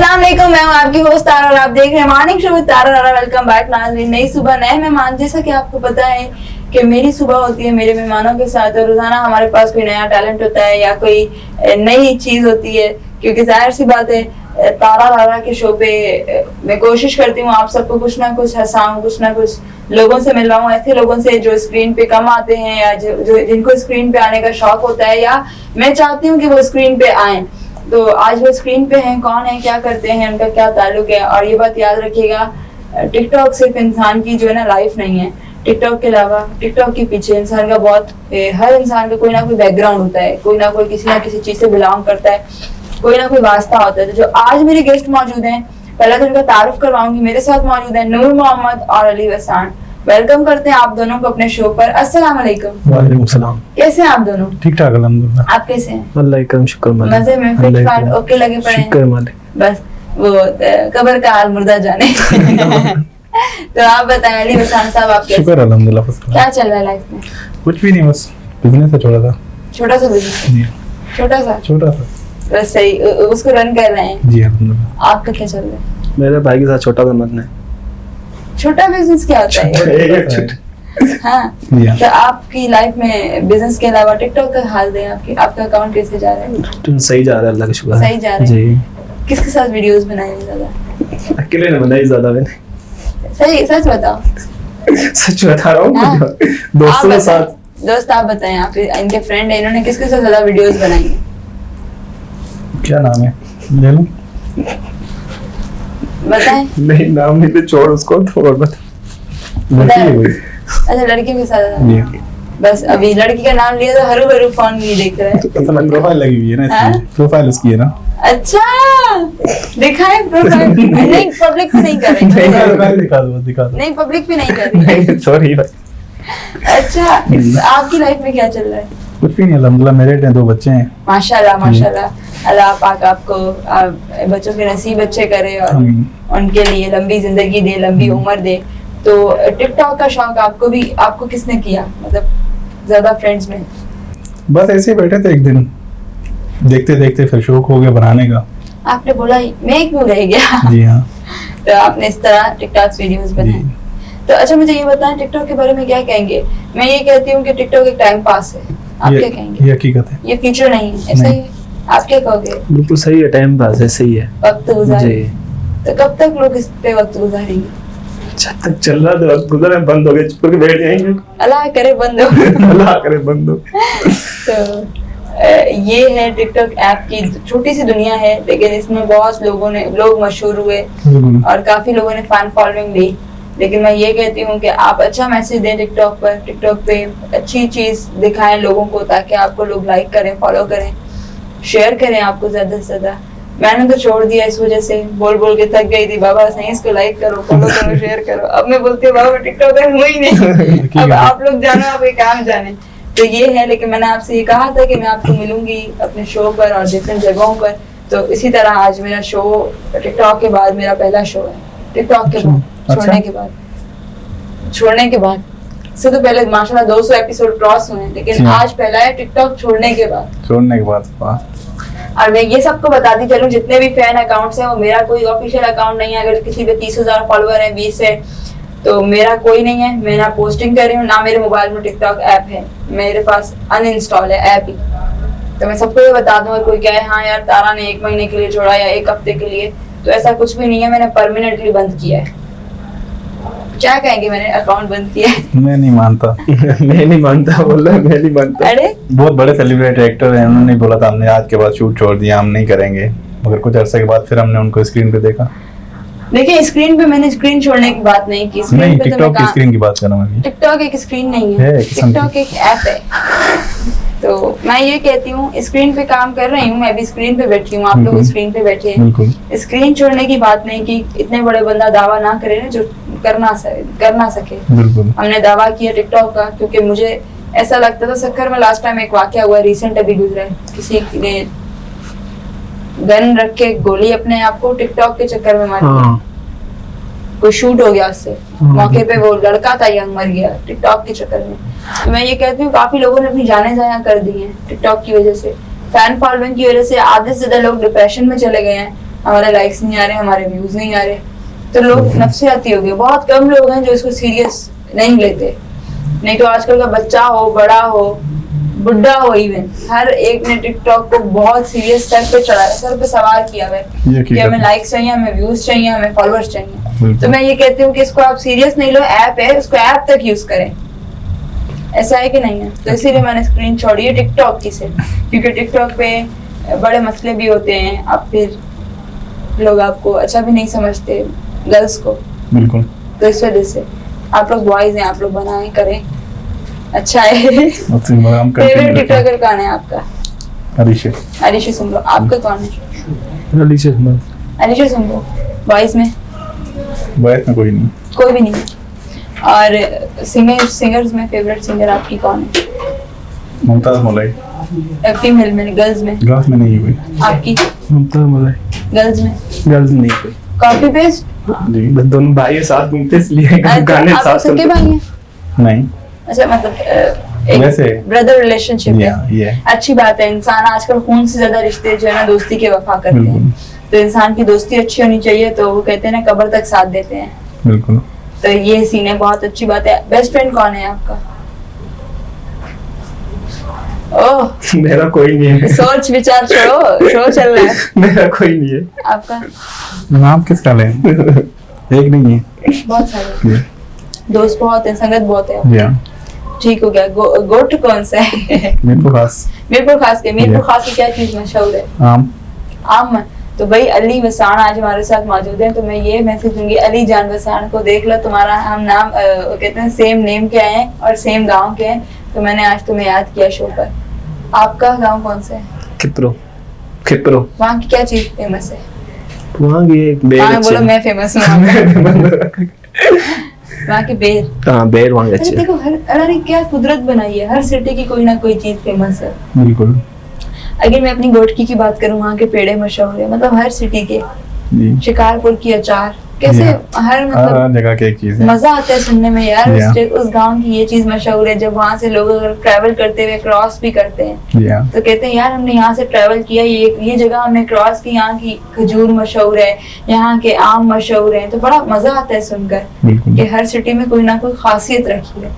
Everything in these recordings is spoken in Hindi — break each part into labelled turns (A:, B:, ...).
A: अस्सलाम वालेकुम, मैं हूं आपकी होस्ट तारा और आप देख रहे हैं morning show with Tara. Welcome back नाज़रीन। नई सुबह नए मेहमान, जैसा कि आपको पता है कि मेरी सुबह होती है मेरे मेहमानों के साथ और रोजाना हमारे पास कोई नया टैलेंट होता है या कोई नई चीज होती है, क्योंकि जाहिर सी बात है तारा के शो पे मैं कोशिश करती हूँ आप सबको कुछ ना कुछ हंसाऊं, कुछ ना कुछ लोगों से मिलवाऊं, ऐसे लोगों से जो स्क्रीन पे कम आते हैं या जो जिनको स्क्रीन पे आने का शौक होता है या मैं चाहती हूँ कि वो स्क्रीन पे आए। तो आज वो स्क्रीन पे हैं, कौन है, क्या करते हैं, उनका क्या ताल्लुक है। और ये बात याद रखिएगा, टिकटॉक सिर्फ इंसान की जो है ना लाइफ नहीं है। टिकटॉक के अलावा टिकटॉक के पीछे इंसान का हर इंसान का कोई ना कोई बैकग्राउंड होता है, कोई ना कोई किसी ना किसी चीज से बिलोंग करता है, कोई ना कोई वास्ता होता है। तो जो आज मेरे गेस्ट मौजूद हैं, पहले तो उनका तारुफ करवाऊंगी। मेरे साथ मौजूद है नूर मोहम्मद और अली वसान। वेलकम करते हैं आप दोनों को अपने शो पर। अस्सलाम वालेकुम।
B: वालेकुम सलाम।
A: कैसे हैं आप दोनों?
B: ठीक ठाक अल्हम्दुलिल्लाह।
A: आप कैसे हैं?
B: अल्लाह का शुक्र मालिक।
A: मजे में फिट फाट ओके लगे पड़े हैं?
B: शुक्र मालिक।
A: बस वो कब्र का हाल मुर्दा जाने। तो आप बताएं अली वसान साहब, आप कैसे?
B: शुक्र अल्हम्दुलिल्लाह।
A: क्या चल रहा है लाइफ में?
B: कुछ भी नहीं, बस बिजनेस है छोटा सा
A: बिजनेस। छोटा सा बस सही, उसको रन कर रहे हैं।
B: जी अल्हम्दुलिल्लाह।
A: आपका क्या चल रहा है?
B: मेरे भाई के साथ छोटा बिजनेस है।
A: छोटा बिजनेस क्या होता है? हाँ, तो आपकी लाइफ में बिजनेस के अलावा टिकटॉक का हाल दें, आपका अकाउंट कैसे जा रहा है?
B: सही जा रहा है, अल्लाह का शुक्र है।
A: सही जा रहा है जी। किसके साथ वीडियोस बनाए ज्यादा?
B: अकेले ने बनाई ज्यादा मैंने।
A: सही, सच बताओ।
B: सच बता रहा हूँ।
A: हाँ?
B: दोस्तों के साथ।
A: दोस्त आप बताएं, आप इनके फ्रेंड है, इन्होंने किसके साथ ज्यादा वीडियोस बनाई है?
B: क्या नाम है? ले लो।
A: बताएं।
B: नहीं, नाम नहीं, तो छोड़ उसको। तो और बता।
A: अच्छा, लड़की के साथ। बस अभी लड़की का नाम लिया तो हरू भरू फोन नहीं देख रहा है।
B: तो प्रोफाइल लगी हुई है ना, इसलिए प्रोफाइल उसकी है ना।
A: अच्छा, दिखाएं प्रोफाइल। नहीं, पब्लिक पे नहीं कर रहे।
B: दिखा दो।
A: नहीं, पब्लिक पे नहीं कर रहे।
B: नहीं, सॉरी भाई।
A: अच्छा, आपकी लाइफ में क्या चल रहा है?
B: कुछ भी नहीं अल्हम्दुलिल्लाह। मेरे 2 बच्चे हैं।
A: माशाल्लाह माशाल्लाह। अल्लाह पाक आपको बच्चों के नसीब अच्छे करे और उनके लिए लंबी जिंदगी दे, लंबी उम्र दे। तो टिकटॉक का शौक आपको किसने किया, मतलब ज्यादा फ्रेंड्स में?
B: बस ऐसे ही बैठे थे एक दिन, देखते देखते फिर शौक हो गया बनाने का।
A: आपने बोला मैं क्यों रह गया? जी हाँ। तो आपने इस तरह टिकटॉक वीडियोस बनाए। तो अच्छा, मुझे ये बताएं टिकटॉक के बारे में क्या कहेंगे? मैं ये कहती हूँ कि टिकटॉक एक टाइम पास है। आप क्या कहेंगे? ये हकीकत है, ये फ्यूचर नहीं है, ऐसा ही है? आप क्या कहोगे? बिल्कुल सही है, टाइम पास है, सही है, वक्त गुजारे। तो कब तक लोग इस पे वक्त गुजारेंगे?
B: जब तक चल रहा तो वक्त गुजरे, बंद हो गए चुप करके बैठ जाएंगे।
A: अल्लाह करे बंद हो।
B: अल्लाह करे बंद हो।
A: तो ये है टिकटॉक ऐप की छोटी सी दुनिया है, लेकिन इसमें बहुत लोग मशहूर हुए और काफी लोगों ने फैन फॉलोइंग ली। लेकिन मैं ये कहती हूँ कि आप अच्छा मैसेज दें टिकटॉक पे अच्छी चीज दिखाएं लोगों को, ताकि आपको लोग लाइक करें, फॉलो करें, शेयर करें आपको ज्यादा से ज्यादा। मैंने तो छोड़ दिया इस वजह से, बोल के थक गई थी, बाबा सही इसको लाइक करो, फॉलो करो, शेयर करो। अब मैं बोलती हूँ बाबा टिकटॉकर हुआ ही नहीं। अब आप लोग जानो, आप ये काम जाने। तो ये है, लेकिन मैंने आपसे ये कहा था कि मैं आपको मिलूंगी अपने शो पर और डिफरेंट जगहों पर। तो इसी तरह आज मेरा शो टिकटॉक के बाद मेरा पहला शो है। टिकटॉक के बाद छोड़ने के बाद से तो पहले माशाल्लाह 200 एपिसोड क्रॉस हुए, लेकिन आज पहला है टिकटॉक छोड़ने के बाद। और मैं ये सबको बताती चलूं, जितने भी फैन अकाउंट्स हैं वो मेरा कोई ऑफिशियल अकाउंट नहीं है। अगर किसी पे 30,000 फॉलोअर है, 20 है, तो मेरा कोई नहीं है। मैं ना पोस्टिंग कर रही हूँ, ना मेरे मोबाइल में टिकटॉक ऐप है, मेरे पास अनइंस्टॉल है ऐप ही। तो मैं सबको ये बता दूं, कोई कहे हाँ यार तारा ने 1 महीने के लिए छोड़ा या 1 हफ्ते के लिए, तो ऐसा कुछ भी नहीं है। मैंने परमानेंटली बंद किया है। क्या कहेंगे, मैंने अकाउंट बंद किया है? मैं नहीं मानता।
B: मैं नहीं मानता।
A: अरे
B: बहुत बड़े सेलिब्रिटी एक्टर हैं, उन्होंने बोला था हमने आज के बाद शूट छोड़ दिया, हम नहीं करेंगे, मगर कुछ अरसे के बाद फिर हमने उनको स्क्रीन पे देखा।
A: देखिए, स्क्रीन पे मैंने स्क्रीन छोड़ने की बात नहीं की।
B: नहीं, टिकटॉक की स्क्रीन की बात कर रहा हूं।
A: टिकटॉक एक स्क्रीन नहीं है, टिकटॉक एक ऐप है। तो मैं ये कहती हूँ, स्क्रीन पे काम कर रही हूँ, मैं भी स्क्रीन पे बैठी हूँ, आप लोग स्क्रीन पे बैठे हैं। स्क्रीन छोड़ने की बात नहीं की। इतने बड़े बंदा दावा ना करे ना जो कर ना सके। हमने दावा किया टिकटॉक का, क्योंकि मुझे ऐसा लगता था। सक्कर में लास्ट टाइम एक वाकया हुआ, रिसेंट अभी गुजरा है, किसी ने गन रख के गोली अपने आप को टिकटॉक के चक्कर में मारी। कोई शूट हो गया उससे, मौके पे वो लड़का था यंग मर गया टिकटॉक के चक्कर में। तो मैं ये कहती हूँ, काफी लोगों ने अपनी जानें ज़ाया कर दी हैं टिकटॉक की वजह से, फैन फॉलोइंग की वजह से। आधे से ज्यादा लोग डिप्रेशन में चले गए हैं। हमारे लाइक्स नहीं आ रहे, हमारे व्यूज नहीं आ रहे, तो लोग नफसियाती हो गए। बहुत कम लोग हैं जो इसको सीरियस नहीं लेते, नहीं तो आजकल का बच्चा हो, बड़ा हो, बुढ़ा हो, इवन हर एक ने टिकटॉक को बहुत सीरियस सर पे चढ़ा है, सर पे सवार किया हुआ है कि हमें लाइक्स चाहिए, हमें व्यूज चाहिए, हमें फॉलोअर्स चाहिए। तो मैं ये कहती हूँ कि इसको आप सीरियस नहीं लो, ऐप है, उसको ऐप तक यूज करें। ऐसा है कि नहीं है? तो इसीलिए मैंने स्क्रीन छोड़ी है टिकटॉक की से, क्योंकि टिकटॉक पे बड़े मसले भी होते हैं, अब फिर लोग आपको अच्छा भी नहीं समझते, गर्ल्स को।
B: बिल्कुल।
A: तो इस वजह से आप लोग बॉयज हैं, आप लोग बनाएं, करें, अच्छा है। फेवरेट टिकटॉकर कौन है आपका? अरिशे सुम्बो। आपका कौन है? अरिशे सुम्बो। बॉयज में
B: कोई नहीं,
A: कोई भी नहीं है। और सिंगर्स में फेवरेट सिंगर आपकी कौन है?
B: मुमताज मौलाई।
A: फीमेल में, गर्ल्स में
B: नहीं कोई।
A: आपकी?
C: मुमताज मौलाई।
A: गर्ल्स में?
C: गर्ल्स नहीं कोई।
A: Copy paste?
B: जी,
C: बस दोनों भाई साथ घूमते इसलिए गाने
A: आप
C: साथ
A: सगे भाई हैं?
B: नहीं,
A: अच्छा, मतलब
B: वैसे
A: ब्रदर रिलेशनशिप है।
B: ये
A: अच्छी बात है। इंसान आजकल खून से ज्यादा रिश्ते जो है ना दोस्ती के वफा करते हैं।
B: बिल्कुल।
A: तो इंसान की दोस्ती अच्छी होनी चाहिए, तो वो कहते हैं ना कब्र तक साथ देते हैं।
B: बिल्कुल।
A: तो ये सीन है, बहुत अच्छी बात है। बेस्ट फ्रेंड कौन है आपका? ओह,
C: मेरा कोई नहीं है।
A: सोच विचार छोड़ो, शो चल रहा है।
C: मेरा कोई नहीं है।
A: आपका?
B: नाम किसका लें? एक नहीं है,
A: बहुत सारे दोस्त बहुत है, संगत बहुत है।
B: जी हाँ।
A: ठीक हो गया। गोट कौन सा है?
B: मीरपुर खास।
A: मीरपुर खास के। मीरपुर खास की क्या चीज मशहूर है? आम। तो भाई अली वसाण आज हमारे साथ मौजूद हैं, तो मैं ये मैसेज दूंगी, अली जान वसाण को, देख लो तुम्हारा हम नाम कहते हैं सेम नेम के हैं और सेम गांव के हैं, तो मैंने आज तुम्हें याद किया शो पर। आपका गांव कौन सा है?
C: खिप्रो।
A: वहाँ की क्या चीज फेमस है?
C: वहाँ की एक बेर।
A: हाँ बोलो, मैं फेमस हूँ। वहाँ के बेर।
C: हाँ, बेर वहाँ
A: अरे
C: अच्छे।
A: देखो, अल्लाह ने क्या कुदरत बनाई है, हर सिटी की कोई ना कोई चीज फेमस है।
B: बिल्कुल।
A: अगर मैं अपनी गोटकी की बात करूँ, वहाँ के पेड़े मशहूर है, मतलब हर सिटी के।
B: जी।
A: शिकारपुर की अचार, कैसे हर मतलब
B: जगह की एक चीज है।
A: मजा आता है सुनने में यार। उस गांव की ये चीज मशहूर है। जब वहाँ से लोग अगर ट्रैवल करते हुए क्रॉस भी करते हैं, तो कहते हैं यार हमने यहाँ से ट्रैवल किया, ये जगह हमने क्रॉस की, यहाँ की खजूर मशहूर है, यहाँ के आम मशहूर है। तो बड़ा मजा आता है सुनकर कि हर सिटी में कोई ना कोई खासियत रखी है।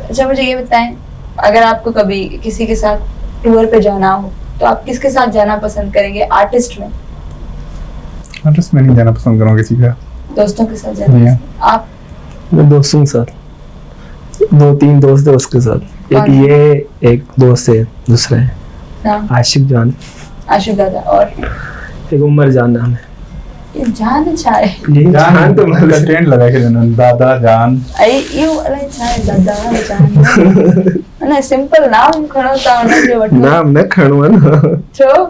A: अच्छा, मुझे ये बताएं, अगर आपको कभी किसी के साथ टूर पे जाना हो तो आप किसके साथ जाना पसंद करेंगे? आर्टिस्ट में?
B: आर्टिस्ट में नहीं जाना पसंद करूँगा किसी का।
A: दोस्तों के साथ जाना? आप?
C: मैं दोस्तों के साथ, 2-3 दोस्त है उसके साथ। एक ये, एक दोस्त है, दूसरा है
A: नाम?
C: आशिक जान।
A: आशिक दादा। और
C: एक उमर जान नाम है।
A: ये जान अच्छा है।
C: ये जान तो मतलब
B: ट्रेंड लगा के दादा जान।
A: ये वाला अच्छा है, दादा जान। ना सिंपल नाम खड़ो था ना, जो
C: नाम न खणो ना
A: छो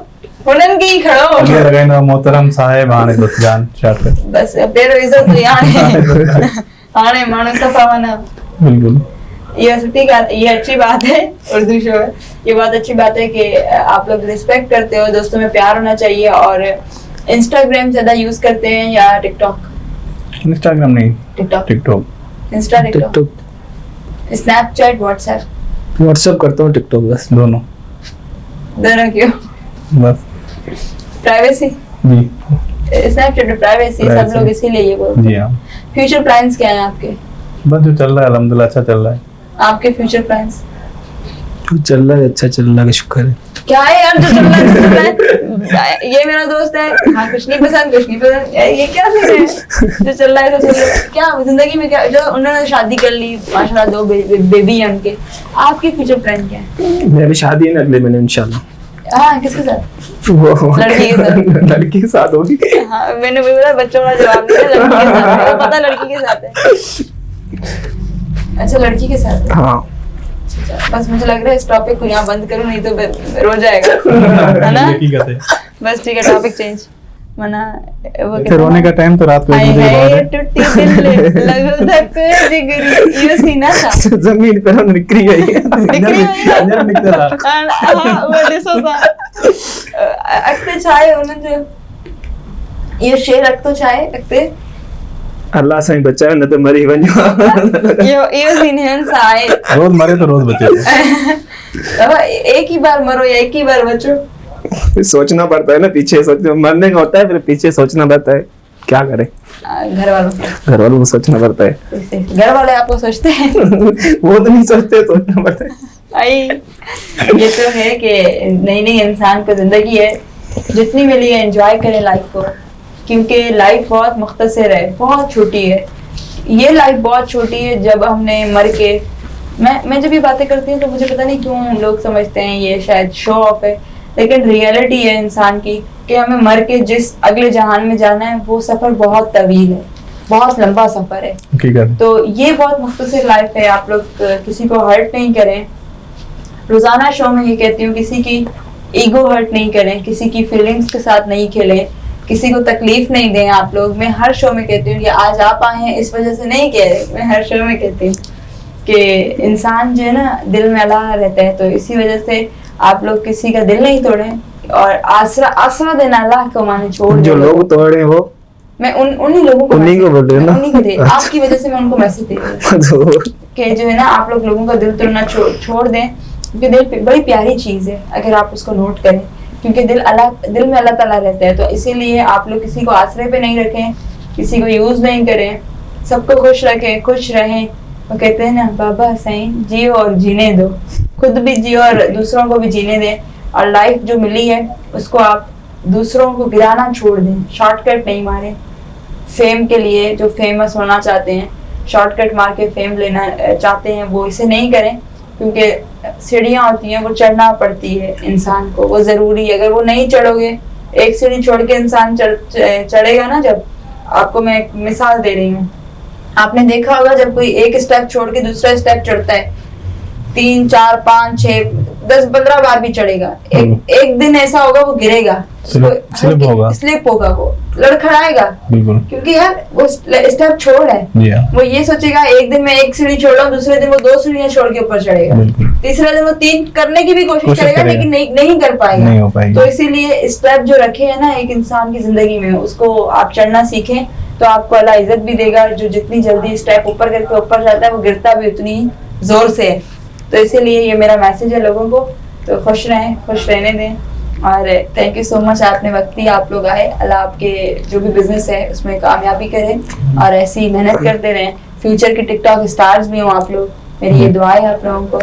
A: हुनन की खड़ो
B: अगे लगाइनो मोहतरम साहेब हाणे बस जान शार्ट पे
A: बस तेरो इज्जत नहीं आने आने मानो सफा वना।
B: बिल्कुल।
A: ये सच्ची बात, ये अच्छी बात है। उर्दू शो है, ये बहुत अच्छी बात है कि आप लोग रिस्पेक्ट करते हो, दोस्तों में प्यार होना चाहिए। और इंस्टाग्राम ज्यादा यूज करते हैं या टिकटॉक?
B: इंस्टाग्राम नहीं, TikTok.
A: Insta, TikTok, Snapchat,
C: WhatsApp करता हूँ, टिकटॉक बस।
B: दोनों
A: क्यों?
B: बस
A: प्राइवेसी।
B: जी।
A: स्नैपचैट पे प्राइवेसी, सब लोग इसीलिए ये बोलते हैं।
B: जी हाँ।
A: फ्यूचर प्लान्स क्या हैं आपके?
B: बस जो चल रहा है अल्हम्दुलिल्लाह अच्छा चल रहा है।
A: आपके फ्यूचर प्लान्स?
C: जो चल रहा है अच्छा चल रहा है, शुक्र है।
A: क्या है यार जो चल रहा है? ये मेरा दोस्त है, हाँ कुछ नहीं पसंद, ये क्या सीन है? जो चल रहा है तो चल रहा है। क्या जिंदगी में क्या, जो उन्होंने शादी कर ली माशाल्लाह, 2 बेबी है उनके, आपके फ्यूचर प्लान क्या है?
C: मैं भी शादी है ना अगले महीने इंशाल्लाह।
A: हाँ, किसके साथ?
C: वो
A: लड़की के साथ।
C: लड़की के साथ होगी।
A: हाँ, मैंने भी बोला बच्चों का जवाब दिया, लड़की के साथ है, पता लड़की के साथ है। अच्छा, लड़की के साथ है।
C: हाँ,
A: बस मुझे लग रहा है इस टॉपिक को यहाँ बंद करूँ, नहीं तो रो जाएगा, है ना? बस ठीक है, टॉपिक चेंज। मना वो
B: फिर रोने का टाइम तो रात को 1 बजे के बाद है।
A: टूटी दिल लगो धक जिगरी, ये सीना था।
C: जमीन पे हम निकली गई
B: अंदर निकल रहा।
A: हाँ, वो देखो था। अक्ते चाहे उन्हें जो ये शेर अक्तो चाहे अक्ते
C: अल्लाह से ही बचाए, न तो मरी वञो।
A: ये सीन है साए।
B: रोज मरे तो रोज बचे।
A: एक ही बार मरो या एक ही बार बचो?
C: फिर सोचना पड़ता है ना, पीछे सोचना, मरने का होता है फिर पीछे सोचना पड़ता है, क्या करें।
A: घर वालों
C: को सोचना पड़ता है।
A: घर वाले आपको सोचते हैं?
C: वो तो नहीं सोचते, सोचना पड़ता है।
A: आई ये तो है कि नई नई इंसान को जिंदगी है, जितनी मिली है एंजॉय करें लाइफ को, क्योंकि लाइफ बहुत मुख्तसर है, बहुत छोटी है। ये लाइफ बहुत छोटी है। जब हमने मर के, मैं जब ये बातें करती हूँ तो मुझे पता नहीं क्यों लोग समझते हैं ये शायद शो ऑफ है, लेकिन रियलिटी है इंसान की कि हमें मर के जिस अगले जहान में जाना है वो सफर बहुत तवील है, बहुत लंबा सफर है। तो ये बहुत मुख्तसर लाइफ है। आप लोग किसी को हर्ट नहीं करें। रोजाना शो में ये कहती हूँ, किसी की ईगो हर्ट नहीं करें, किसी की फीलिंग्स के साथ नहीं खेलें, किसी को तकलीफ नहीं दें आप लोग। मैं हर शो में कहती हूँ कि आज आप आए हैं इस वजह से नहीं कह रहे, मैं हर शो में कहती हूँ कि इंसान जो है ना दिल में अल्लाह रहता है, तो इसी वजह से आप लोग किसी का दिल नहीं तोड़ें और आसरा देना अल्लाह को माने छोड़
C: जो लोग तोड़े वो
A: मैं उन्हीं लोगों को
C: बोल रही हूँ ना,
A: उन्हीं को दे। आपकी वजह से मैं उनको मैसेज दे रही हूँ कि जो है ना आप लोगों का दिल तोड़ना छोड़ दें, क्योंकि दिल बड़ी प्यारी चीज है अगर आप उसको नोट करें, क्योंकि दिल में अल्लाह ताला रहता है। तो इसीलिए आप लोग किसी को आसरे पे नहीं रखें, किसी को यूज नहीं करें, सबको खुश रखें, खुश रहें। वो कहते हैं ना बाबा सही जियो और जीने दो, खुद भी जियो और दूसरों को भी जीने दें। और लाइफ जो मिली है उसको आप दूसरों को गिराना छोड़ दें, शॉर्टकट नहीं मारें। फेम के लिए जो फेमस होना चाहते हैं, शॉर्टकट मार के फेम लेना चाहते हैं, वो इसे नहीं करें, क्योंकि सीढ़ियाँ होती हैं वो चढ़ना पड़ती है इंसान को, वो जरूरी है। अगर वो नहीं चढ़ोगे, एक सीढ़ी छोड़ के इंसान चढ़ेगा ना, जब आपको मैं एक मिसाल दे रही हूँ, आपने देखा होगा जब कोई एक स्टेप छोड़ के दूसरा स्टेप चढ़ता है, 3 4 5 6 10 15 बार भी चढ़ेगा, एक दिन ऐसा होगा वो गिरेगा, स्लिप होगा, वो लड़खड़ाएगा, क्योंकि यार वो स्टेप छोड़ है। वो ये सोचेगा एक दिन मैं एक सीढ़ी छोड़ रहा हूँ, दूसरे दिन वो 2 सीढ़ियां छोड़ के ऊपर चढ़ेगा, तीसरे दिन वो 3 करने की भी कोशिश करेगा लेकिन नहीं कर पाएगा। तो इसीलिए स्टेप जो रखे हैं ना एक इंसान की जिंदगी में, उसको आप चढ़ना सीखें तो आपको अल्लाह इज्जत भी देगा। जो जितनी जल्दी स्टेप ऊपर करके ऊपर जाता है वो गिरता भी उतनी जोर से है। तो इसीलिए ये मेरा मैसेज है लोगों को, तो खुश रहें, खुश रहने दें। और थैंक यू सो मच, आपने वक्त दिया, आप लोग आए। अल्लाह आपके जो भी बिजनेस है उसमें कामयाबी करें और ऐसी मेहनत करते रहें, फ्यूचर के टिकटॉक स्टार्स भी हों आप लोग, मेरी ये दुआ है आप लोगों को।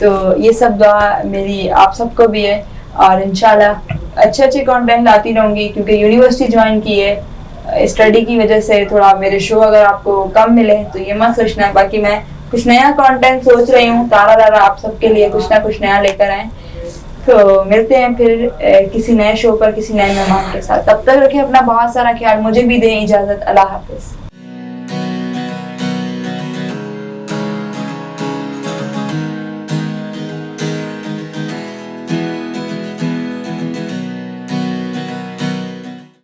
A: तो ये सब दुआ मेरी आप सबको भी है और इंशाल्लाह अच्छे कंटेंट लाती रहूंगी, क्योंकि यूनिवर्सिटी ज्वाइन की है, स्टडी की वजह से थोड़ा मेरे शो अगर आपको कम मिले तो ये मत सोचना। बाकी मैं कुछ नया कंटेंट सोच रही हूँ, तारा आप सबके लिए कुछ ना कुछ नया लेकर आए। तो मिलते हैं फिर किसी नए शो पर किसी नए मेहमान के साथ। तब तक रखें अपना बहुत सारा ख्याल, मुझे भी दें इजाजत। अल्लाह हाफिज।